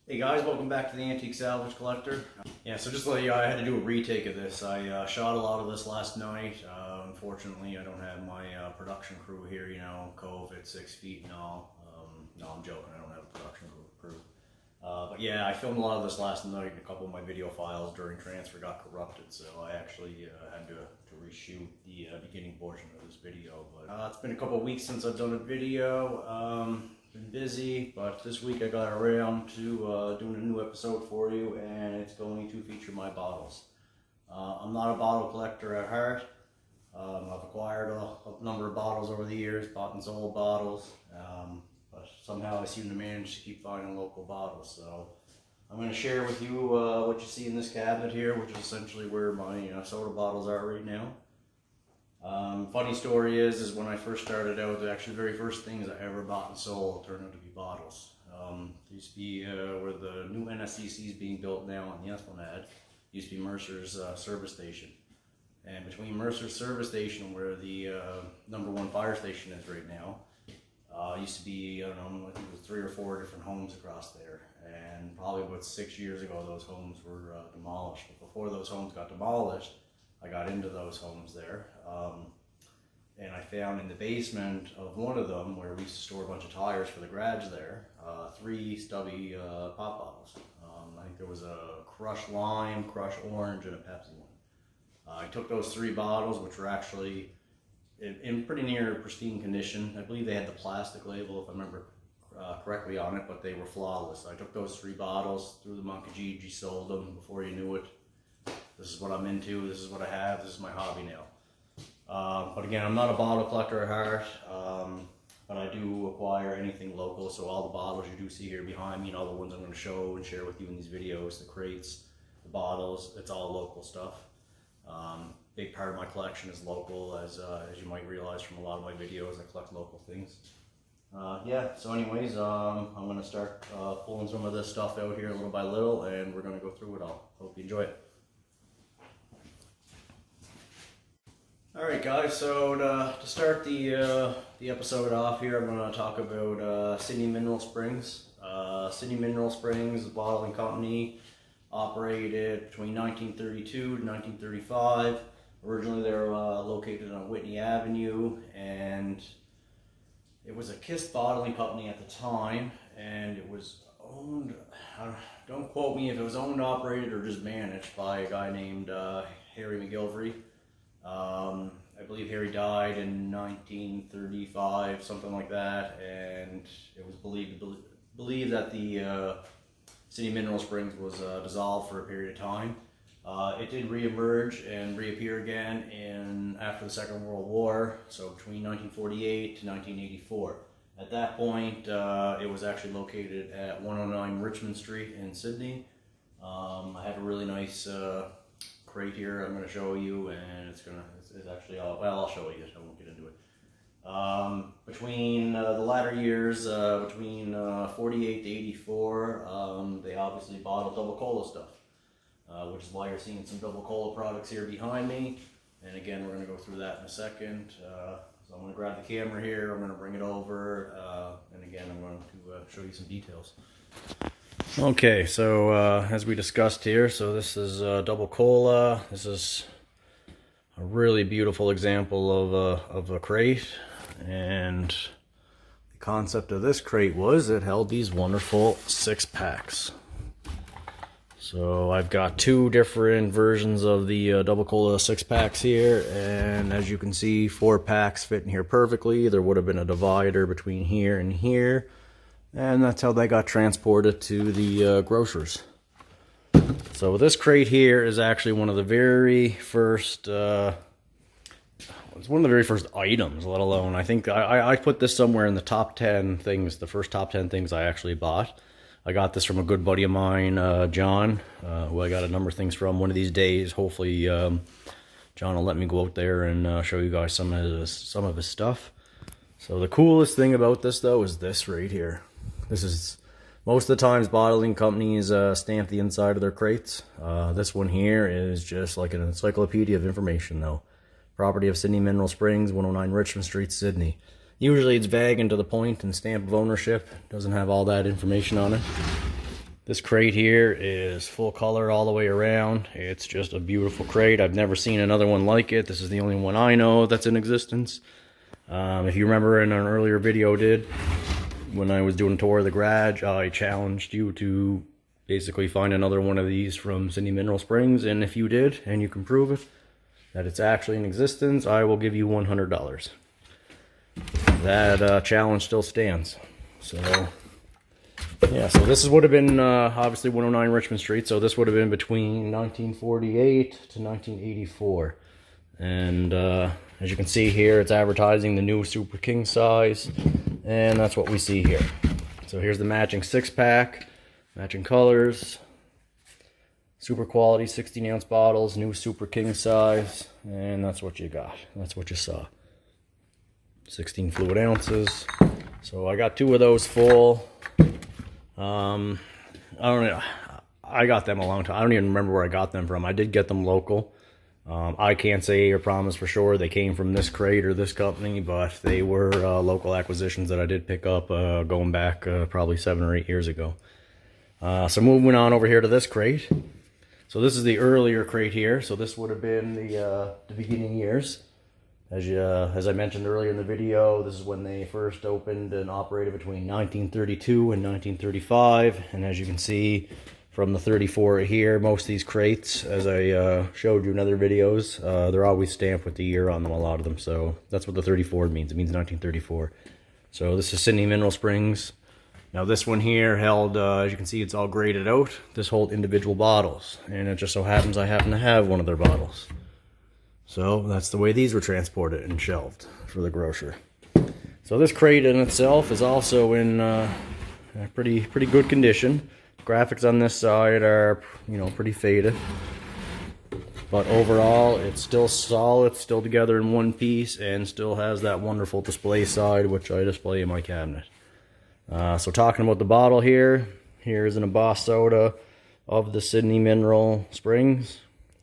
Hey guys, welcome back to the Antique Salvage Collector. Yeah, so just to let you know, I had to do a retake of this. I shot a lot of this last night. Unfortunately, I don't have my production crew here, you know, COVID, 6 feet and all. No, I'm joking, I don't have a production crew. But yeah, I filmed a lot of this last night, and a couple of my video files during transfer got corrupted, so I actually had to reshoot the beginning portion of this video. But it's been a couple of weeks since I've done a video. Been busy, but this week I got around to doing a new episode for you, and it's going to feature my bottles. I'm not a bottle collector at heart. I've acquired a number of bottles over the years, bought and sold bottles, but somehow I seem to manage to keep finding local bottles. So I'm going to share with you what you see in this cabinet here, which is essentially where my soda bottles are right now. Funny story is when I first started out, actually the very first things I ever bought and sold turned out to be bottles. Used to be where the new NSCC is being built now on the Espisode, used to be Mercer's service station. And between Mercer's service station, where the #1 fire station is right now, used to be, I don't know, I think it was 3 or 4 different homes across there. And probably about 6 years ago, those homes were demolished. But before those homes got demolished, I got into those homes there, and I found in the basement of one of them, where we used to store a bunch of tires for the garage there, 3 stubby pop bottles. I think there was a crushed lime, crushed orange, and a Pepsi one. I took those 3 bottles, which were actually in pretty near pristine condition. I believe they had the plastic label, if I remember correctly, on it, but they were flawless. I took those 3 bottles, threw them on Kijiji, sold them before you knew it. This is what I'm into, this is what I have, this is my hobby now. But again, I'm not a bottle collector at heart, but I do acquire anything local, so all the bottles you do see here behind me, and all the ones I'm going to show and share with you in these videos, the crates, the bottles, it's all local stuff. Big part of my collection is local, as you might realize from a lot of my videos, I collect local things. Yeah, so anyways, I'm going to start pulling some of this stuff out here little by little, and we're going to go through it all. Hope you enjoy it. Alright guys, so to start the episode off here, I'm going to talk about Sydney Mineral Springs. Sydney Mineral Springs, a bottling company, operated between 1932 to 1935. Originally they were located on Whitney Avenue, and it was a KISS bottling company at the time, and it was owned, don't quote me if it was owned, operated, or just managed by a guy named Harry McGilvery. I believe Harry died in 1935, something like that, and it was believed that the Sydney Mineral Springs was dissolved for a period of time. It did re-emerge and reappear again after the Second World War, so between 1948 to 1984. At that point, it was actually located at 109 Richmond Street in Sydney. I have a really nice crate here I'm going to show you, and it's actually all, well, I'll show you, I won't get into it. Between the latter years, between 48 to 84, they obviously bottled double cola stuff, which is why you're seeing some double cola products here behind me. And again, we're going to go through that in a second. So I'm going to grab the camera here, I'm going to bring it over, and again, I'm going to show you some details. Okay, so as we discussed here, so this is double cola. This is a really beautiful example of a crate, and the concept of this crate was it held these wonderful 6-packs. So I've got 2 different versions of the double cola 6-packs here, and as you can see, 4 packs fit in here perfectly. There would have been a divider between here and here, and that's how they got transported to the grocers. So this crate here is actually one of the very first, it's one of the very first items, let alone, I think I put this somewhere in the top 10 things, the first top 10 things I actually bought. I got this from a good buddy of mine, John, who I got a number of things from. One of these days, hopefully, John will let me go out there and show you guys some of his stuff. So the coolest thing about this, though, is this right here. This is, most of the times bottling companies stamp the inside of their crates. This one here is just like an encyclopedia of information, though. Property of Sydney Mineral Springs, 109 Richmond Street, Sydney. Usually it's vague and to the point, and stamp of ownership doesn't have all that information on it. This crate here is full color all the way around. It's just a beautiful crate. I've never seen another one like it. This is the only one I know that's in existence. If you remember in an earlier video when I was doing a tour of the garage, I challenged you to basically find another one of these from Sydney Mineral Springs, and if you did, and you can prove it, that it's actually in existence, I will give you $100. That challenge still stands. So yeah, so this would have been obviously 109 Richmond Street, so this would have been between 1948 to 1984. And as you can see here, it's advertising the new Super King size, and that's what we see here. So here's the matching 6-pack, matching colors, super quality 16-ounce bottles, new Super King size, and that's what you got. That's what you saw. 16 fluid ounces. So I got 2 of those full. I don't know. I got them a long time. I don't even remember where I got them from. I did get them local. I can't say or promise for sure they came from this crate or this company, but they were local acquisitions that I did pick up going back probably 7 or 8 years ago. So moving on over here to this crate. So this is the earlier crate here. So this would have been the beginning years. As I mentioned earlier in the video, this is when they first opened and operated between 1932 and 1935. And as you can see from the 34 here, most of these crates, as I showed you in other videos, they're always stamped with the year on them, a lot of them. So that's what the 34 means. It means 1934. So this is Sydney Mineral Springs. Now this one here held, as you can see, it's all graded out. This holds individual bottles. And it just so happens I happen to have one of their bottles. So that's the way these were transported and shelved for the grocer. So this crate in itself is also in pretty good condition. Graphics on this side are, pretty faded. But overall, it's still solid, still together in one piece, and still has that wonderful display side, which I display in my cabinet. So talking about the bottle here, here's an embossed soda of the Sydney Mineral Springs.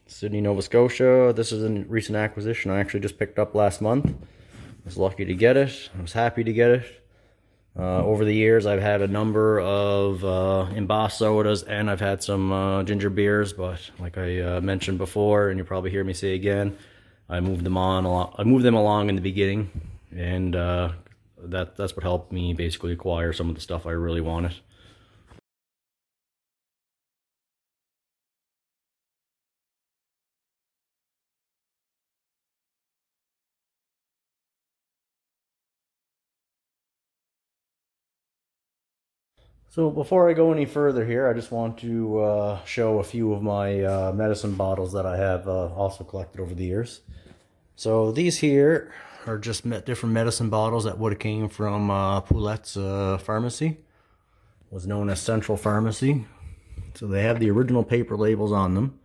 Sydney, Nova Scotia. This is a recent acquisition I actually just picked up last month. I was lucky to get it. I was happy to get it. Over the years, I've had a number of embossed sodas, and I've had some ginger beers. But like I mentioned before, and you'll probably hear me say again, I moved them along in the beginning, and that's what helped me basically acquire some of the stuff I really wanted. So before I go any further here, I just want to show a few of my medicine bottles that I have also collected over the years. So these here are just different medicine bottles that would have came from Poulette's pharmacy. It was known as Central Pharmacy. So they have the original paper labels on them.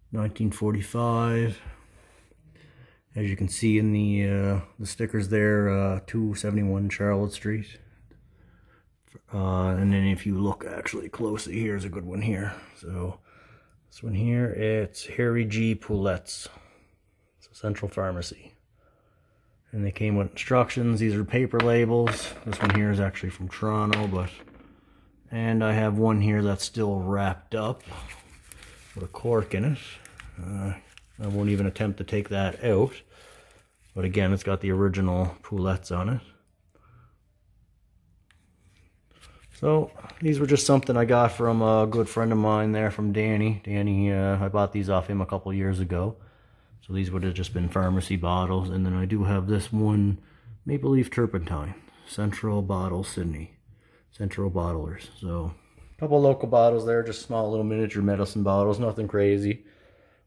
1945. As you can see in the stickers there, 271 Charlotte Street. And then if you look actually closely, here's a good one here. So this one here, it's Harry G. Poulette's. So Central Pharmacy. And they came with instructions. These are paper labels. This one here is actually from Toronto, and I have one here that's still wrapped up with a cork in it. I won't even attempt to take that out. But again, it's got the original Poulette's on it. So these were just something I got from a good friend of mine there, from Danny. I bought these off him a couple years ago. So these would have just been pharmacy bottles. And then I do have this one, Maple Leaf Turpentine, Central Bottle Sydney, Central Bottlers. So a couple local bottles there, just small little miniature medicine bottles, nothing crazy,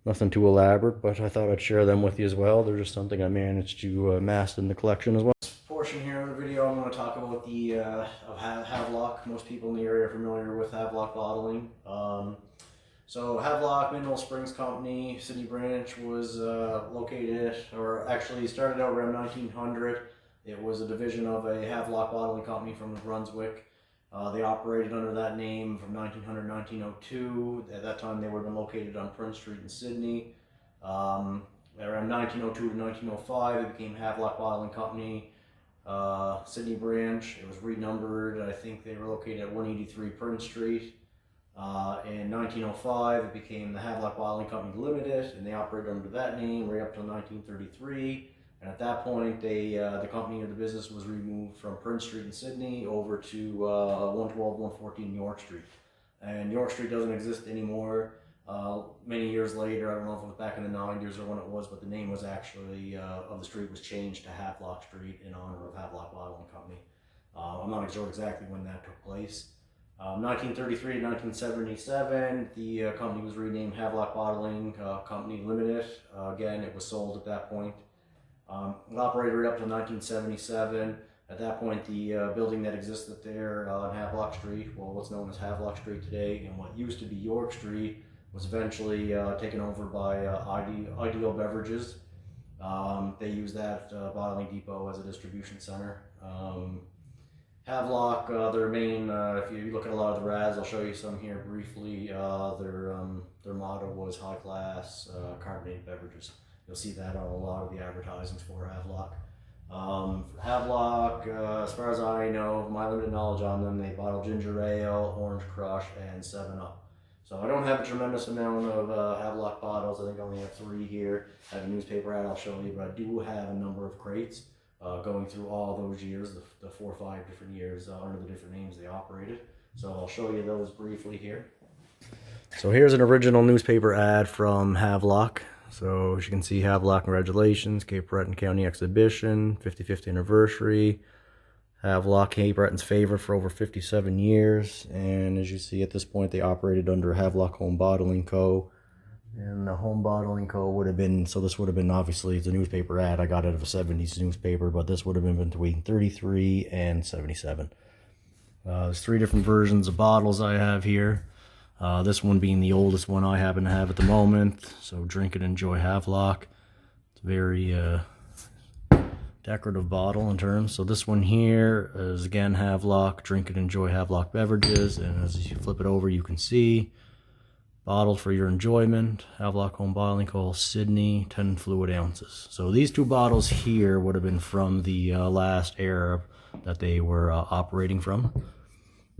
nothing too elaborate, but I thought I'd share them with you as well. They're just something I managed to amass in the collection as well. Portion here of the video, I'm going to talk about the of Havelock. Most people in the area are familiar with Havelock bottling. So Havelock Mineral Springs Company, Sydney branch, was located, or actually started out around 1900. It was a division of a Havelock bottling company from New Brunswick. They operated under that name from 1900 to 1902. At that time, they would have been located on Prince Street in Sydney. Around 1902 to 1905, it became Havelock Bottling Company. Sydney branch. It was renumbered. I think they were located at 183 Prince Street. In 1905, it became the Havelock Bottling Company Limited, and they operated under that name right up till 1933. And at that point, the company or the business was removed from Prince Street in Sydney over to 112, 114 York Street. And York Street doesn't exist anymore. Many years later, I don't know if it was back in the 90s or when it was, but the name was actually of the street was changed to Havelock Street in honor of Havelock Bottling Company. I'm not sure exactly when that took place. 1933 to 1977, the company was renamed Havelock Bottling Company Limited. Again, it was sold at that point. It operated right up to 1977. At that point, the building that existed there on Havelock Street, well, what's known as Havelock Street today, and what used to be York Street, was eventually taken over by Ideal Beverages. They use that bottling depot as a distribution center. Havelock, their main, if you look at a lot of the ads, I'll show you some here briefly, their motto was high class carbonated beverages. You'll see that on a lot of the advertisements for Havelock. Havelock, as far as I know, my limited knowledge on them, they bottle ginger ale, orange crush, and 7-Up. So I don't have a tremendous amount of Havelock bottles. I think I only have 3 here. I have a newspaper ad I'll show you, but I do have a number of crates going through all those years, the 4 or 5 different years under the different names they operated. So I'll show you those briefly here. So here's an original newspaper ad from Havelock. So as you can see, Havelock, congratulations, Cape Breton County Exhibition, 55th anniversary. Havelock, Cape Breton's favorite for over 57 years. And as you see, at this point, they operated under Havelock Home Bottling Co. And the Home Bottling Co. would have been, so this would have been, obviously, it's a newspaper ad. I got it out of a 70s newspaper, but this would have been between 33 and 77. There's 3 different versions of bottles I have here. This one being the oldest one I happen to have at the moment. So drink and enjoy Havelock. It's a very decorative bottle in terms. So this one here is again Havelock. Drink and enjoy Havelock beverages. And as you flip it over, you can see bottled for your enjoyment. Havelock Home Bottling Co. Sydney, 10 fluid ounces. So these 2 bottles here would have been from the last era that they were operating from.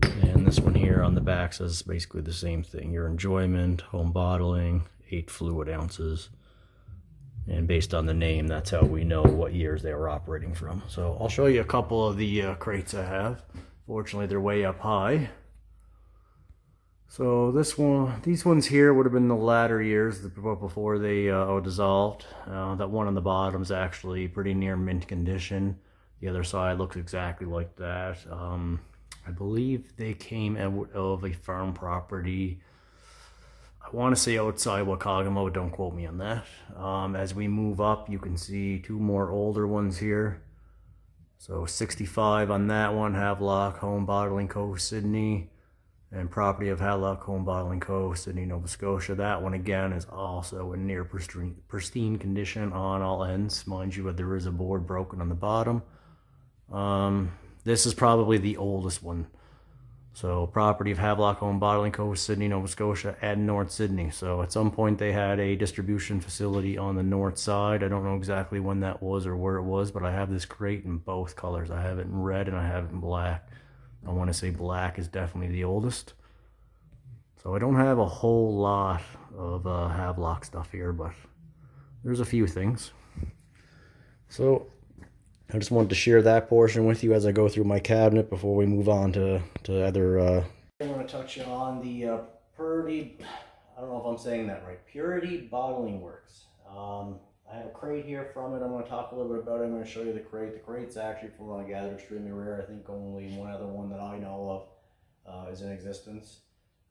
And this one here on the back says basically the same thing. Your enjoyment, home bottling, 8 fluid ounces. And based on the name, that's how we know what years they were operating from. So I'll show you a couple of the crates I have. Fortunately, they're way up high. So these ones here would have been the latter years before they dissolved. That one on the bottom is actually pretty near mint condition. The other side looks exactly like that. I believe they came out of a farm property. I want to say outside Wacoggamo, don't quote me on that. As we move up, you can see 2 more older ones here. So 65 on that one, Havelock Home Bottling Co. Sydney, and property of Havelock Home Bottling Co. Sydney, Nova Scotia. That one again is also in near pristine condition on all ends. Mind you, there is a board broken on the bottom. This is probably the oldest one. So property of Havelock Home Bottling Co. Sydney, Nova Scotia, and North Sydney. So at some point they had a distribution facility on the north side. I don't know exactly when that was or where it was, but I have this crate in both colors. I have it in red and I have it in black. I want to say black is definitely the oldest. So I don't have a whole lot of Havelock stuff here, but there's a few things. So I just wanted to share that portion with you as I go through my cabinet before we move on to other. I want to touch on the Purity, I don't know if I'm saying that right, Purity Bottling Works. I have a crate here from it. I'm going to talk a little bit about it. I'm going to show you the crate. The crate's actually, from what I gathered, extremely rare. I think only one other one that I know of is in existence.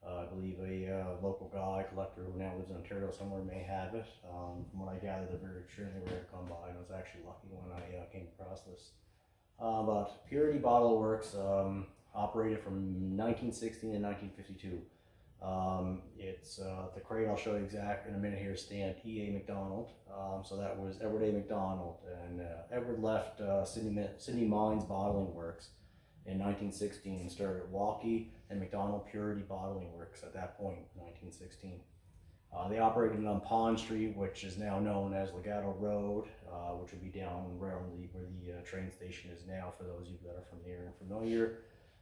I believe a local guy, collector who now lives in Ontario somewhere may have it. From what I gathered, they're very extremely rare to come by, and I was actually lucky when I came across this. But Purity Bottle Works operated from 1960 to 1952. It's the crate I'll show you exact in a minute here, stamped E.A. McDonald. So that was Edward A. McDonald, and Edward left Sydney Mines Bottling Works in 1916 and started Walkie and McDonald Purity Bottling Works at that point, 1916. They operated on Pond Street, which is now known as Legato Road, which would be down around where the train station is now, for those of you that are from the area and familiar.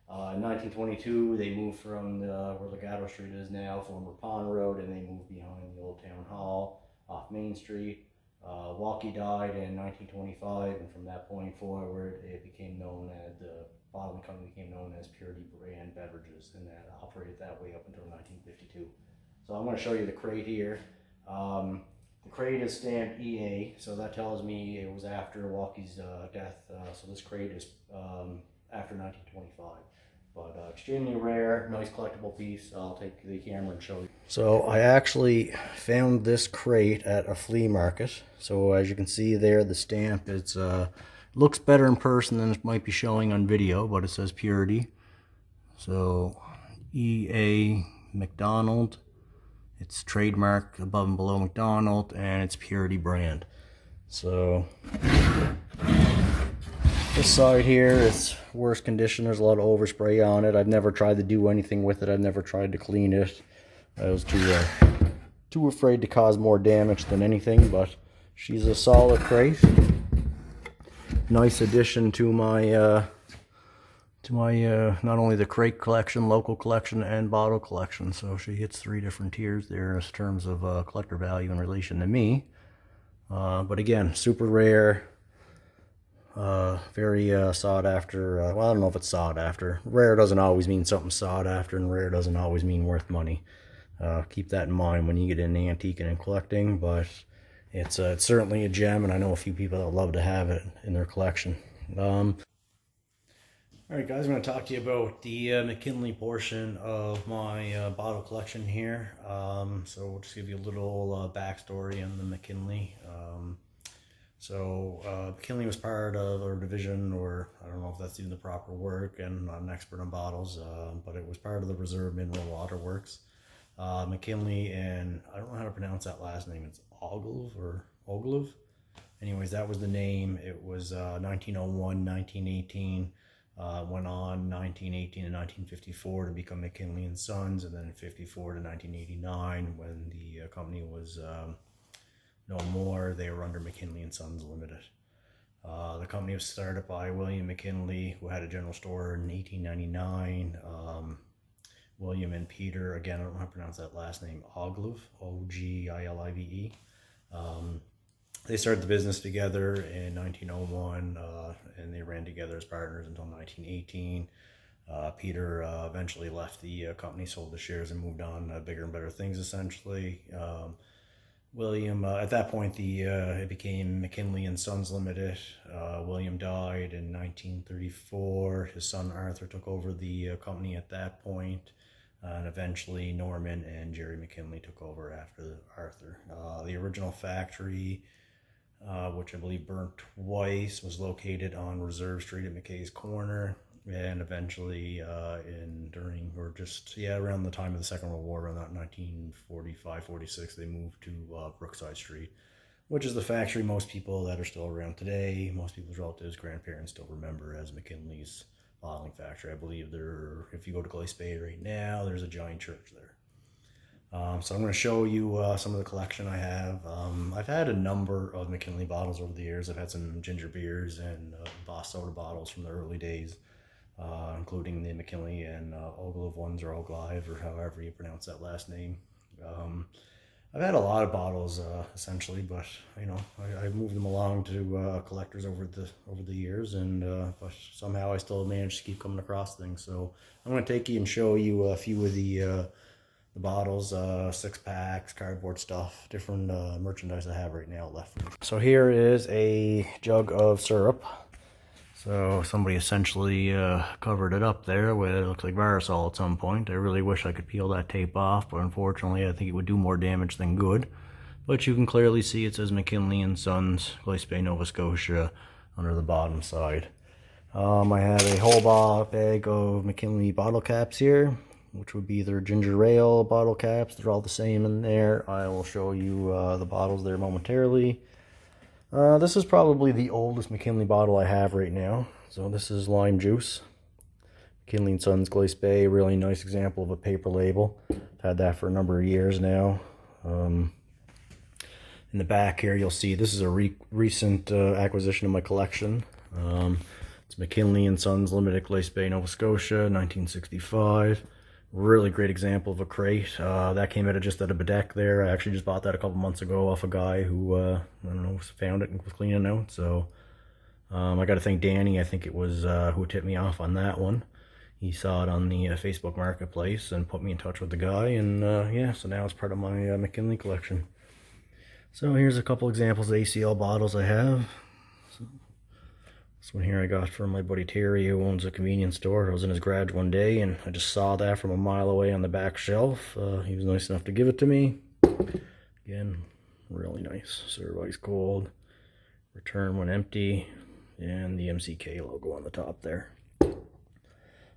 In 1922, they moved from where Legato Street is now, former Pond Road, and they moved behind the old town hall off Main Street. Walkie died in 1925, and from that point forward, it became known as the bottling company became known as Purity Brand Beverages, and that operated that way up until 1952. So I'm going to show you the crate here. The crate is stamped EA, so that tells me it was after Walkie's death. So this crate is after 1925. But extremely rare, nice collectible piece. I'll take the camera and show you. So I actually found this crate at a flea market. So as you can see there, the stamp, it's looks better in person than it might be showing on video, but it says Purity. So EA McDonald. It's trademark above and below McDonald, and it's Purity brand. So this side here is worse condition. There's a lot of overspray on it. I've never tried to do anything with it. I've never tried to clean it. I was too afraid to cause more damage than anything, but she's a solid crate. Nice addition to my not only the crate collection, local collection, and bottle collection. So she hits 3 different tiers there in terms of collector value in relation to me. But again, super rare, very sought after. Well, I don't know if it's sought after. Rare doesn't always mean something sought after, and rare doesn't always mean worth money. Keep that in mind when you get into antiquing and collecting. But it's certainly a gem, and I know a few people that would love to have it in their collection. Alright guys, I'm going to talk to you about the McKinley portion of my bottle collection here. So we'll just give you a little backstory on the McKinley. McKinley was part of a division, or I don't know if that's even the proper word, and I'm not an expert on bottles, but it was part of the Reserve Mineral Water Works. McKinley, and I don't know how to pronounce that last name, it's Oglev? Anyways, that was the name. It was 1901, 1918. Went on 1918 and 1954 to become McKinley and Sons, and then in 54 to 1989, when the company was no more, they were under McKinley and Sons Limited. The company was started by William McKinley, who had a general store in 1899. William and Peter, again, I don't know how to pronounce that last name, Ogilive, O-G-I-L-I-V-E. They started the business together in 1901, and they ran together as partners until 1918. Peter eventually left the company, sold the shares, and moved on to bigger and better things, essentially. William, at that point, it became McKinley and Sons Limited. William died in 1934. His son Arthur took over the company at that point. And eventually Norman and Jerry McKinley took over after Arthur. The original factory, which I believe burnt twice, was located on Reserve Street at McKay's Corner, and eventually around the time of the Second World War, around 1945-46, they moved to Brookside Street, which is the factory most people that are still around today, most people's relatives, grandparents still remember as McKinley's bottling factory. I believe if you go to Glace Bay right now, there's a giant church there. So I'm going to show you some of the collection I have. I've had a number of McKinley bottles over the years. I've had some ginger beers and Boss soda bottles from the early days, including the McKinley and Oglev ones, or Oglive, or however you pronounce that last name. I've had a lot of bottles essentially, but I've moved them along to collectors over the years, and but somehow I still managed to keep coming across things. So I'm going to take you and show you a few of the bottles, 6-packs, cardboard stuff, different merchandise I have right now left. So here is a jug of syrup. So somebody essentially covered it up there with, it looks like Varasol at some point. I really wish I could peel that tape off, but unfortunately I think it would do more damage than good. But you can clearly see it says McKinley and Sons, Glace Bay, Nova Scotia, under the bottom side. I have a whole bag of McKinley bottle caps here, which would be their ginger ale bottle caps. They're all the same in there. I will show you the bottles there momentarily. This is probably the oldest McKinley bottle I have right now. So this is lime juice. McKinley and Sons Glace Bay, really nice example of a paper label. I've had that for a number of years now. In the back here, you'll see this is a recent acquisition of my collection. It's McKinley & Sons Limited, Glace Bay, Nova Scotia, 1965. Really great example of a crate. That came just out of Bedeck there. I actually just bought that a couple months ago off a guy who, I don't know, found it and was cleaning out. So I got to thank Danny, I think it was, who tipped me off on that one. He saw it on the Facebook Marketplace and put me in touch with the guy. And yeah, so now it's part of my McKinley collection. So here's a couple examples of ACL bottles I have. So this one here I got from my buddy Terry, who owns a convenience store. I was in his garage one day and I just saw that from a mile away on the back shelf. He was nice enough to give it to me. Again, really nice. Serve ice cold. Return when empty. And the MCK logo on the top there.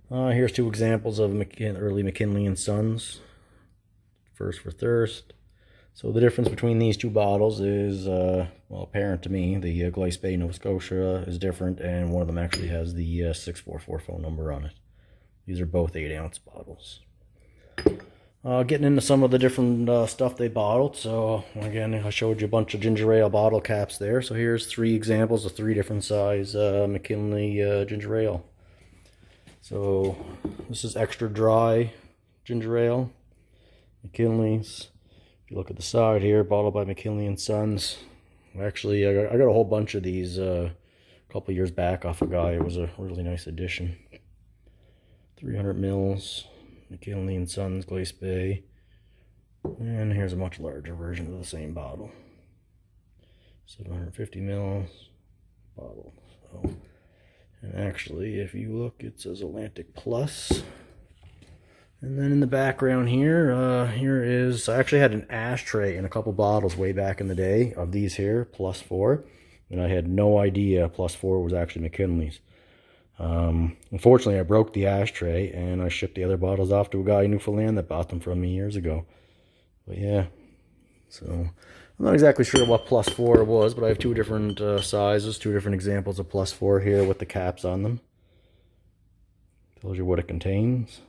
Here's two examples of early McKinley & Sons. First for Thirst. So the difference between these two bottles is, well, apparent to me. The Glace Bay, Nova Scotia is different, and one of them actually has the 644 phone number on it. These are both 8-ounce bottles. Getting into some of the different stuff they bottled. So again, I showed you a bunch of ginger ale bottle caps there. So here's 3 examples of 3 different size McKinley ginger ale. So this is extra dry ginger ale, McKinley's. If you look at the side here, bottled by McKinley & Sons. Actually, I got a whole bunch of these a couple years back off a guy. It was a really nice addition. 300 mils, McKinley & Sons, Glace Bay. And here's a much larger version of the same bottle. 750 mils bottle. So, and actually, if you look, it says Atlantic Plus. And then in the background here, here is, I actually had an ashtray in a couple bottles way back in the day of these here, Plus 4. And I had no idea Plus 4 was actually McKinley's. Unfortunately, I broke the ashtray and I shipped the other bottles off to a guy in Newfoundland that bought them from me years ago. But yeah, so I'm not exactly sure what Plus 4 was, but I have 2 different sizes, 2 different examples of Plus 4 here with the caps on them. Tells you what it contains.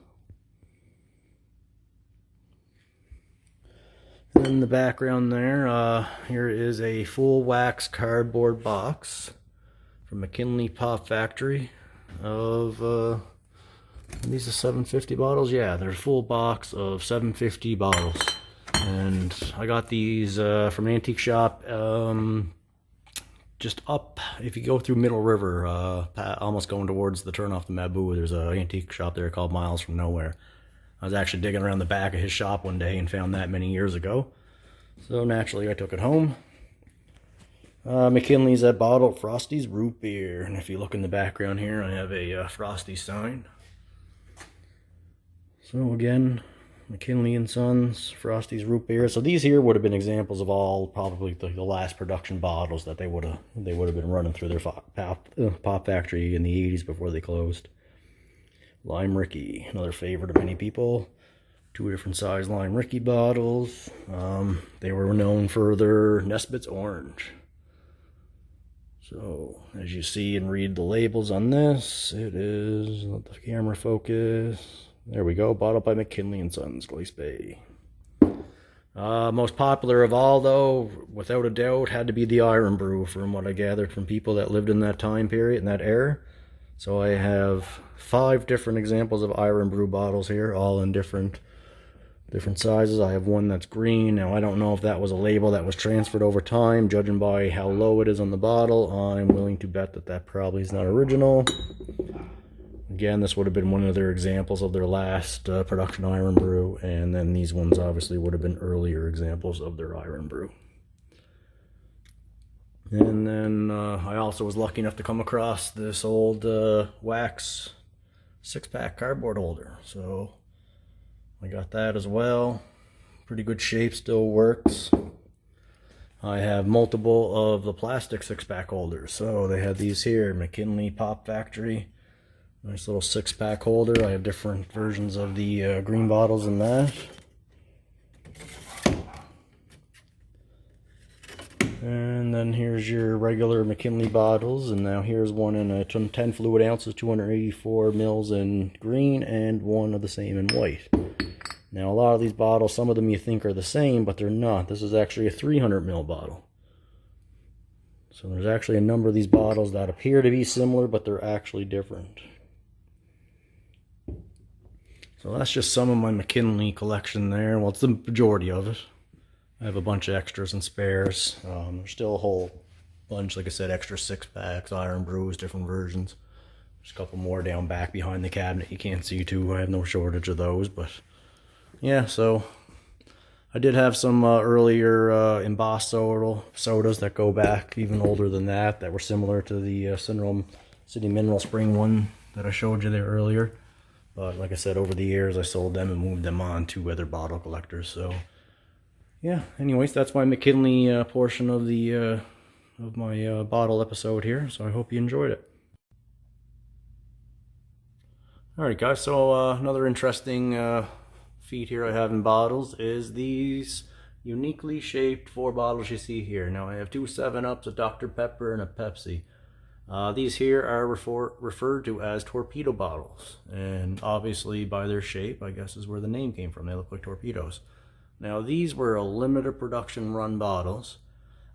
And in the background there, here is a full wax cardboard box from McKinley Pop Factory of, these are 750 bottles? Yeah, there's a full box of 750 bottles. And I got these from an antique shop just up, if you go through Middle River, almost going towards the turn off the Maboo, there's an antique shop there called Miles from Nowhere. I was actually digging around the back of his shop one day and found that many years ago. So naturally I took it home. McKinley's that bottled Frosty's root beer. And if you look in the background here, I have a Frosty sign. So again, McKinley & Sons, Frosty's root beer. So these here would have been examples of all probably the last production bottles that they would have been running through their pop factory in the 80s before they closed. Lime Ricky, another favorite of many people. 2 different size Lime Ricky bottles. They were known for their Nesbitt's Orange. So, as you see and read the labels on this, it is, let the camera focus. There we go, bottled by McKinley & Sons, Glace Bay. Most popular of all, though, without a doubt, had to be the Iron Brew, from what I gathered from people that lived in that time period, in that era. So I have 5 different examples of Iron Brew bottles here, all in different sizes. I have one that's green. Now I don't know if that was a label that was transferred over time. Judging by how low it is on the bottle, I'm willing to bet that that probably is not original. Again, this would have been one of their examples of their last production Iron Brew, and then these ones obviously would have been earlier examples of their Iron Brew. And then I also was lucky enough to come across this old wax 6-pack cardboard holder. So I got that as well. Pretty good shape, still works. I have multiple of the plastic 6-pack holders. So they had these here, McKinley Pop Factory. Nice little 6-pack holder. I have different versions of the green bottles in that. And then here's your regular McKinley bottles, and now here's one in a 10 fluid ounces, 284 mils in green, and one of the same in white. Now, a lot of these bottles, some of them you think are the same, but they're not. This is actually a 300 ml bottle. So there's actually a number of these bottles that appear to be similar, but they're actually different. So that's just some of my McKinley collection there. Well, it's the majority of it. I have a bunch of extras and spares. There's still a whole bunch, like I said, extra 6-packs, iron brews, different versions. There's a couple more down back behind the cabinet you can't see too. I have no shortage of those, but yeah, so I did have some earlier embossed sodas that go back even older than that were similar to the City Mineral Spring one that I showed you there earlier. But like I said, over the years I sold them and moved them on to other bottle collectors. So yeah, anyways, that's my McKinley portion of the of my bottle episode here. So I hope you enjoyed it. Alright guys, so another interesting feat here I have in bottles is these uniquely shaped 4 bottles you see here. Now I have 2 7-Ups, a Dr. Pepper, and a Pepsi. These here are referred to as torpedo bottles, and obviously by their shape, I guess is where the name came from. They look like torpedoes. Now these were a limited production run bottles.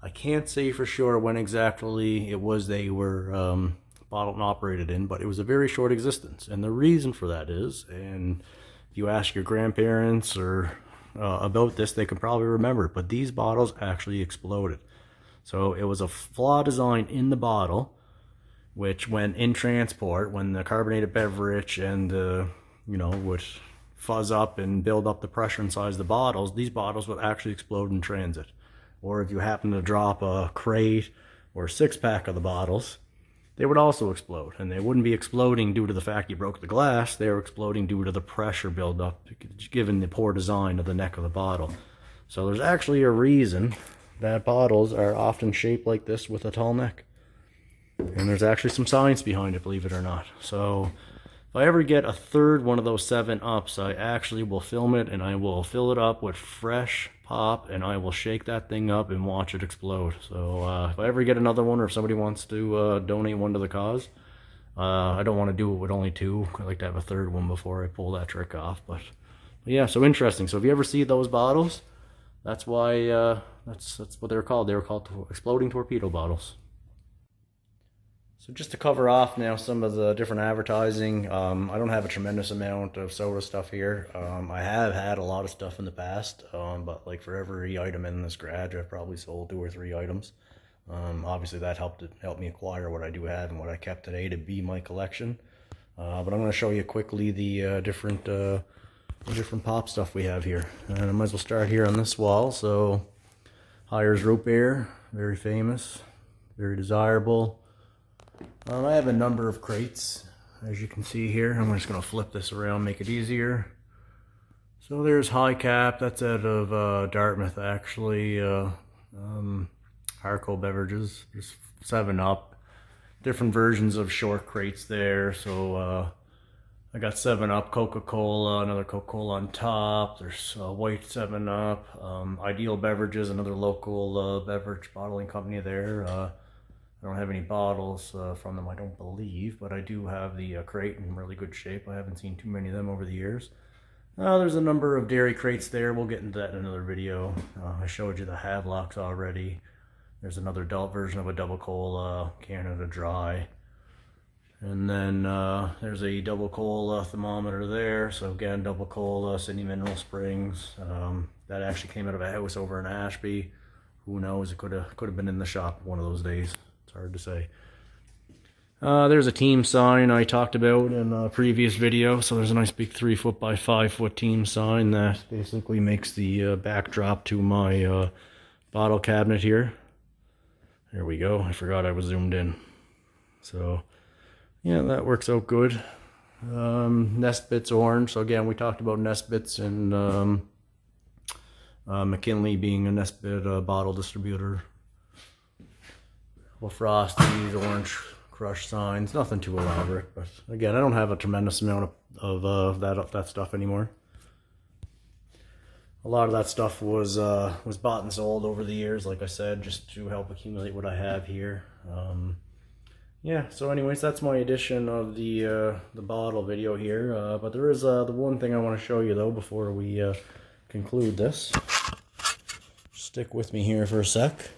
I can't say for sure when exactly it was they were bottled and operated in, but it was a very short existence. And the reason for that is, and if you ask your grandparents or about this, they can probably remember it, but these bottles actually exploded. So it was a flaw design in the bottle, which when in transport, when the carbonated beverage and would fuzz up and build up the pressure inside the bottles, these bottles would actually explode in transit. Or if you happen to drop a crate or a 6-pack of the bottles, they would also explode. And they wouldn't be exploding due to the fact you broke the glass, they were exploding due to the pressure buildup given the poor design of the neck of the bottle. So there's actually a reason that bottles are often shaped like this with a tall neck. And there's actually some science behind it, believe it or not. So if I ever get a third one of those 7-Ups, I actually will film it and I will fill it up with fresh pop and I will shake that thing up and watch it explode. So if I ever get another one, or if somebody wants to donate one to the cause, I don't want to do it with only 2. I like to have a third one before I pull that trick off. But yeah, so interesting. So if you ever see those bottles, that's why that's what they're called. They were called exploding torpedo bottles. So just to cover off now some of the different advertising, I don't have a tremendous amount of soda stuff here. I have had a lot of stuff in the past, but like for every item in this garage, I've probably sold 2 or 3 items. Obviously that helped me acquire what I do have and what I kept today to be my collection. But I'm going to show you quickly the different pop stuff we have here. And I might as well start here on this wall. So Hires Root Beer, very famous, very desirable. I have a number of crates, as you can see here. I'm just going to flip this around, make it easier. So there's High Cap, that's out of Dartmouth actually. Harco beverages, there's 7-Up. Different versions of short crates there. So I got 7-Up, Coca-Cola, another Coca-Cola on top. There's white 7-Up, Ideal Beverages, another local beverage bottling company there. I don't have any bottles from them, I don't believe, but I do have the crate in really good shape. I haven't seen too many of them over the years. There's a number of dairy crates there. We'll get into that in another video. I showed you the Havelocks already. There's another adult version of a Double Cola Canada Dry. And then there's a Double Cola thermometer there. So again, Double Cola, City Mineral Springs. That actually came out of a house over in Ashby. Who knows? It could have been in the shop one of those days. It's hard to say. There's a team sign I talked about in a previous video. So there's a nice big 3-foot by 5-foot team sign that basically makes the backdrop to my bottle cabinet here. There we go. I forgot I was zoomed in. So yeah, that works out good. Nesbit's orange. So again, we talked about Nesbit's and McKinley being a Nesbit bottle distributor. Well, Frosties, Orange Crush signs, nothing too elaborate, but again, I don't have a tremendous amount of that stuff anymore. A lot of that stuff was bought and sold over the years, like I said, just to help accumulate what I have here. yeah, so anyways, that's my edition of the bottle video here. But there is the one thing I want to show you though before we conclude this. Stick with me here for a sec.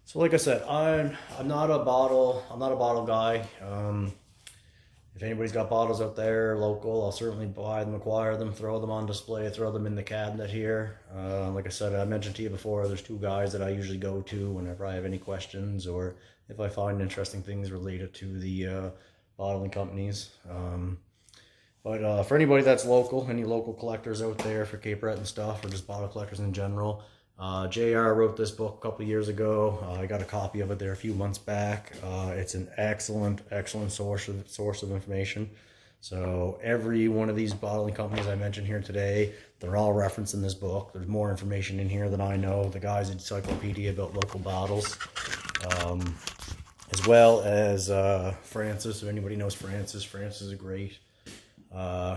So like I said, I'm not a bottle guy. If anybody's got bottles out there local, I'll certainly buy them, acquire them, throw them on display, throw them in the cabinet here. Like I said, I mentioned to you before, there's two guys that I usually go to whenever I have any questions or if I find interesting things related to the bottling companies. But for anybody that's local, any local collectors out there for Cape Breton stuff or just bottle collectors in general, JR wrote this book a couple years ago. I got a copy of it there a few months back. It's an excellent source of information. So every one of these bottling companies I mentioned here today, they're all referenced in this book. There's more information in here than I know. The guy's encyclopedia about local bottles. As well as Francis. If anybody knows Francis, Francis is great.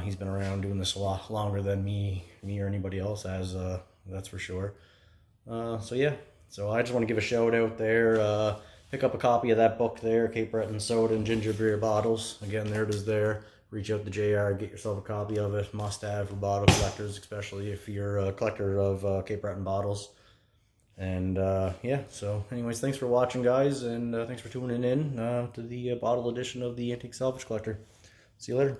He's been around doing this a lot longer than me or anybody else has, that's for sure. So yeah, so I just want to give a shout out there. Pick up a copy of that book there, Cape Breton Soda and Ginger Beer Bottles. Again, there it is there. Reach out to JR, get yourself a copy of it. Must have for bottle collectors, especially if you're a collector of Cape Breton bottles. And yeah, so anyways, thanks for watching, guys, and thanks for tuning in to the bottle edition of the Antique Salvage Collector. See you later.